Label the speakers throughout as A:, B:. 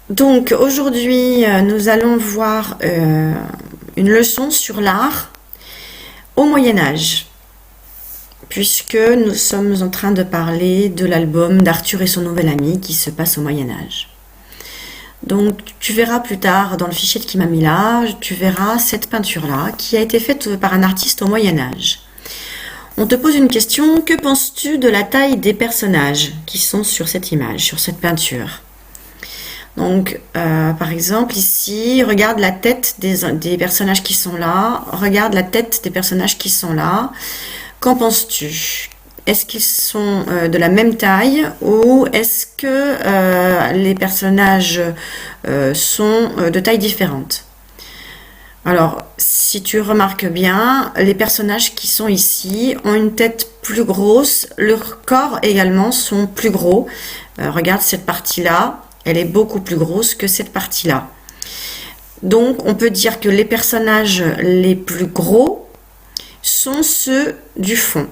A: Donc aujourd'hui, nous allons voir une leçon sur l'art au Moyen Âge, puisque nous sommes en train de parler de l'album d'Arthur et son nouvel ami qui se passe au Moyen Âge. Donc tu verras plus tard dans le fichier qui m'a mis là, tu verras cette peinture-là qui a été faite par un artiste au Moyen Âge. On te pose une question, que penses-tu de la taille des personnages qui sont sur cette image, sur cette peinture ? Donc, par exemple, ici, regarde la tête des personnages qui sont là. Regarde la tête des personnages qui sont là. Qu'en penses-tu? Est-ce qu'ils sont de la même taille ou est-ce que les personnages sont de taille différente? Alors, si tu remarques bien, les personnages qui sont ici ont une tête plus grosse. Leurs corps également sont plus gros. Regarde cette partie-là. Elle est beaucoup plus grosse que cette partie-là. Donc, on peut dire que les personnages les plus gros sont ceux du fond.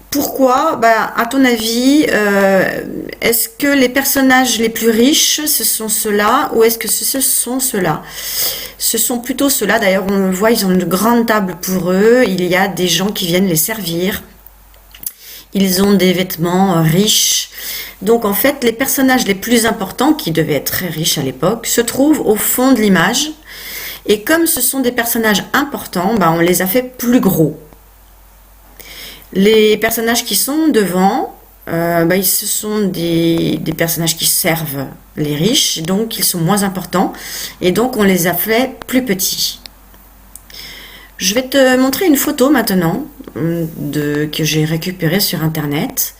A: Pourquoi? À ton avis, est-ce que les personnages les plus riches, ce sont ceux-là ou est-ce que ce sont ceux-là? Ce sont plutôt ceux-là. D'ailleurs, on le voit, ils ont une grande table pour eux. Il y a des gens qui viennent les servir. Ils ont des vêtements riches. Donc en fait, les personnages les plus importants, qui devaient être très riches à l'époque, se trouvent au fond de l'image. Et comme ce sont des personnages importants, on les a fait plus gros. Les personnages qui sont devant, ce sont des personnages qui servent les riches, donc ils sont moins importants. Et donc on les a fait plus petits. Je vais te montrer une photo maintenant que j'ai récupérée sur internet.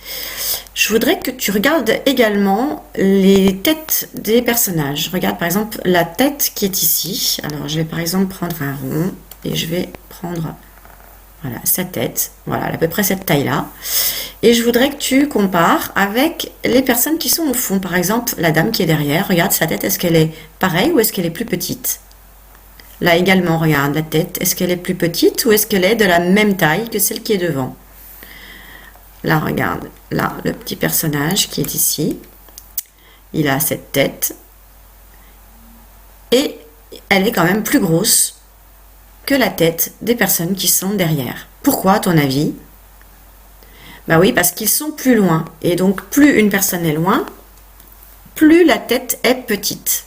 A: Je voudrais que tu regardes également les têtes des personnages. Regarde par exemple la tête qui est ici. Alors je vais par exemple prendre un rond et je vais prendre sa tête. Voilà, à peu près cette taille-là. Et je voudrais que tu compares avec les personnes qui sont au fond. Par exemple, la dame qui est derrière. Regarde sa tête, est-ce qu'elle est pareille ou est-ce qu'elle est plus petite ? Là également, regarde la tête. Est-ce qu'elle est plus petite ou est-ce qu'elle est de la même taille que celle qui est devant? Là, regarde. Là, le petit personnage qui est ici. Il a cette tête. Et elle est quand même plus grosse que la tête des personnes qui sont derrière. Pourquoi, à ton avis? Oui, parce qu'ils sont plus loin. Et donc, plus une personne est loin, plus la tête est petite.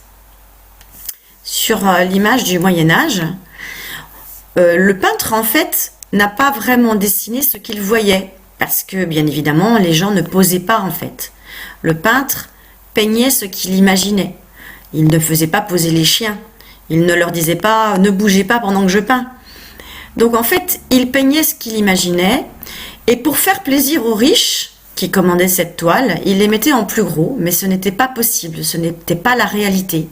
A: Sur l'image du Moyen-Âge, le peintre, en fait, n'a pas vraiment dessiné ce qu'il voyait. Parce que, bien évidemment, les gens ne posaient pas, en fait. Le peintre peignait ce qu'il imaginait. Il ne faisait pas poser les chiens. Il ne leur disait pas « ne bougez pas pendant que je peins ». Donc, en fait, il peignait ce qu'il imaginait. Et pour faire plaisir aux riches qui commandaient cette toile, il les mettait en plus gros. Mais ce n'était pas possible. Ce n'était pas la réalité.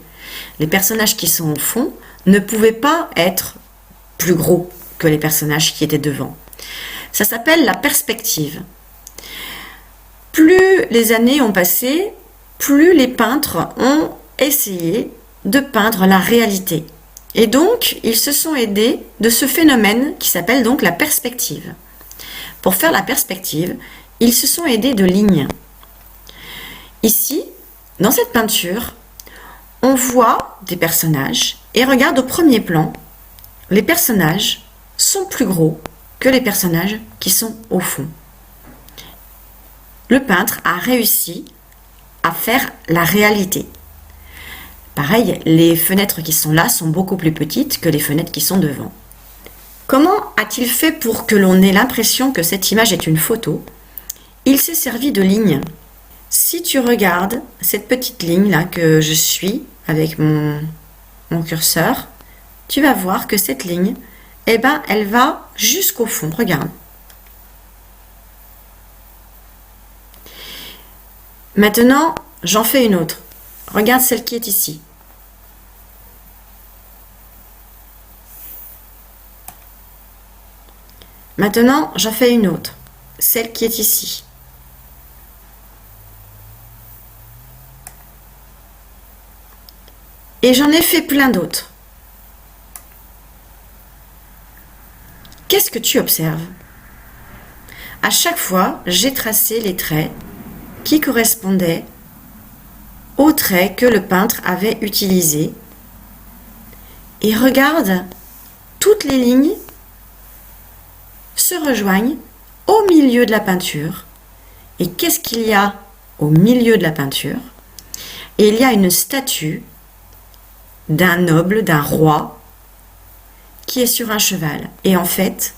A: Les personnages qui sont au fond ne pouvaient pas être plus gros que les personnages qui étaient devant. Ça s'appelle la perspective. Plus les années ont passé, plus les peintres ont essayé de peindre la réalité. Et donc, ils se sont aidés de ce phénomène qui s'appelle donc la perspective. Pour faire la perspective, ils se sont aidés de lignes. Ici, dans cette peinture, on voit des personnages et regarde au premier plan, les personnages sont plus gros que les personnages qui sont au fond. Le peintre a réussi à faire la réalité. Pareil, les fenêtres qui sont là sont beaucoup plus petites que les fenêtres qui sont devant. Comment a-t-il fait pour que l'on ait l'impression que cette image est une photo? Il s'est servi de lignes. Si tu regardes cette petite ligne-là que je suis avec mon curseur, tu vas voir que cette ligne, elle va jusqu'au fond. Regarde. Maintenant, j'en fais une autre. Regarde celle qui est ici. Maintenant, j'en fais une autre. Celle qui est ici. Et j'en ai fait plein d'autres. Qu'est-ce que tu observes? À chaque fois, j'ai tracé les traits qui correspondaient aux traits que le peintre avait utilisés et regarde, toutes les lignes se rejoignent au milieu de la peinture. Et qu'est-ce qu'il y a au milieu de la peinture? Et il y a une statue d'un noble, d'un roi, qui est sur un cheval. Et en fait,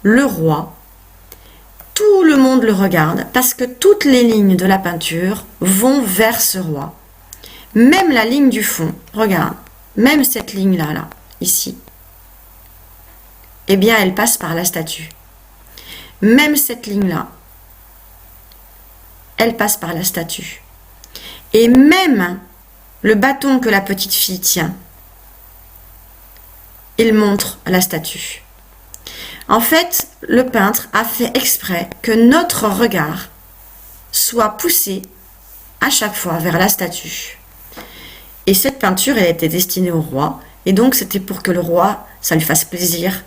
A: le roi, tout le monde le regarde parce que toutes les lignes de la peinture vont vers ce roi. Même la ligne du fond, regarde, même cette ligne-là, là, ici, eh bien, elle passe par la statue. Même cette ligne-là, elle passe par la statue. Et même le bâton que la petite fille tient, il montre la statue. En fait, le peintre a fait exprès que notre regard soit poussé à chaque fois vers la statue. Et cette peinture, elle était destinée au roi. Et donc, c'était pour que le roi, ça lui fasse plaisir,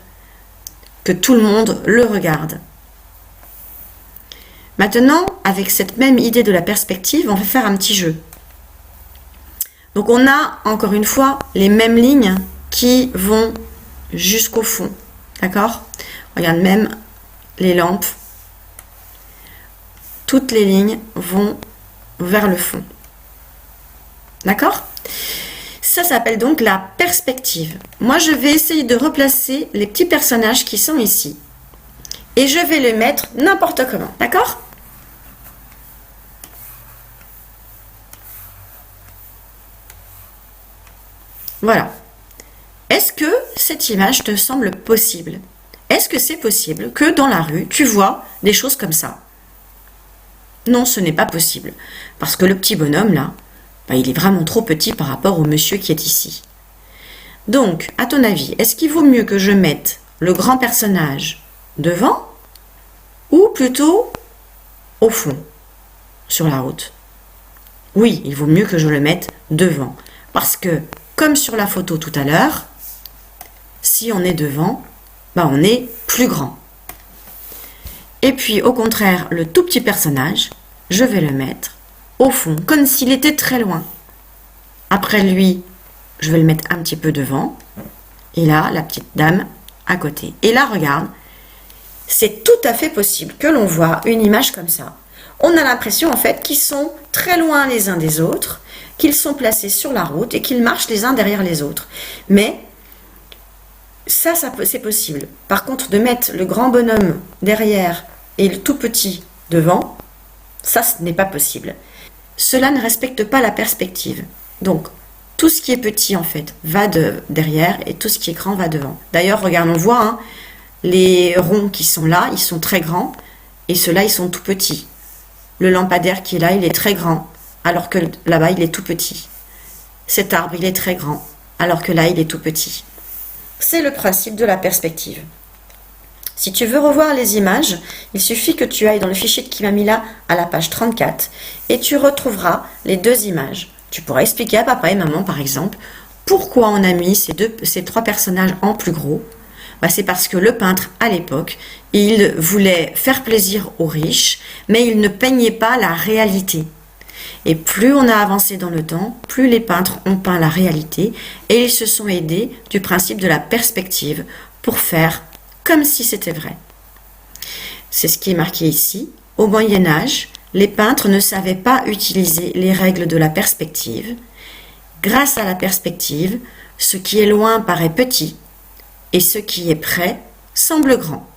A: que tout le monde le regarde. Maintenant, avec cette même idée de la perspective, on va faire un petit jeu. Donc, on a, encore une fois, les mêmes lignes qui vont jusqu'au fond. D'accord? Regarde, même les lampes, toutes les lignes vont vers le fond. D'accord? Ça s'appelle donc la perspective. Moi, je vais essayer de replacer les petits personnages qui sont ici. Et je vais les mettre n'importe comment. D'accord? Voilà. Est-ce que cette image te semble possible? Est-ce que c'est possible que dans la rue, tu vois des choses comme ça? Non, ce n'est pas possible. Parce que le petit bonhomme, là, il est vraiment trop petit par rapport au monsieur qui est ici. Donc, à ton avis, est-ce qu'il vaut mieux que je mette le grand personnage devant ou plutôt au fond, sur la route? Oui, il vaut mieux que je le mette devant. Parce que, comme sur la photo tout à l'heure, si on est devant, on est plus grand. Et puis, au contraire, le tout petit personnage, je vais le mettre au fond, comme s'il était très loin. Après lui, je vais le mettre un petit peu devant. Et là, la petite dame à côté. Et là, regarde, c'est tout à fait possible que l'on voit une image comme ça. On a l'impression, en fait, qu'ils sont très loin les uns des autres, qu'ils sont placés sur la route et qu'ils marchent les uns derrière les autres. Mais ça c'est possible. Par contre, de mettre le grand bonhomme derrière et le tout petit devant, ça, ce n'est pas possible. Cela ne respecte pas la perspective. Donc, tout ce qui est petit, en fait, va derrière et tout ce qui est grand va devant. D'ailleurs, regarde, on voit, les ronds qui sont là, ils sont très grands et ceux-là, ils sont tout petits. Le lampadaire qui est là, il est très grand, alors que là-bas, il est tout petit. Cet arbre, il est très grand, alors que là, il est tout petit. C'est le principe de la perspective. Si tu veux revoir les images, il suffit que tu ailles dans le fichier de Kimamila à la page 34 et tu retrouveras les deux images. Tu pourras expliquer à papa et maman, par exemple, pourquoi on a mis ces trois personnages en plus gros. C'est parce que le peintre, à l'époque, il voulait faire plaisir aux riches, mais il ne peignait pas la réalité. Et plus on a avancé dans le temps, plus les peintres ont peint la réalité et ils se sont aidés du principe de la perspective pour faire comme si c'était vrai. C'est ce qui est marqué ici. Au Moyen-Âge, les peintres ne savaient pas utiliser les règles de la perspective. Grâce à la perspective, ce qui est loin paraît petit et ce qui est près semble grand.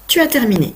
A: Tu as terminé.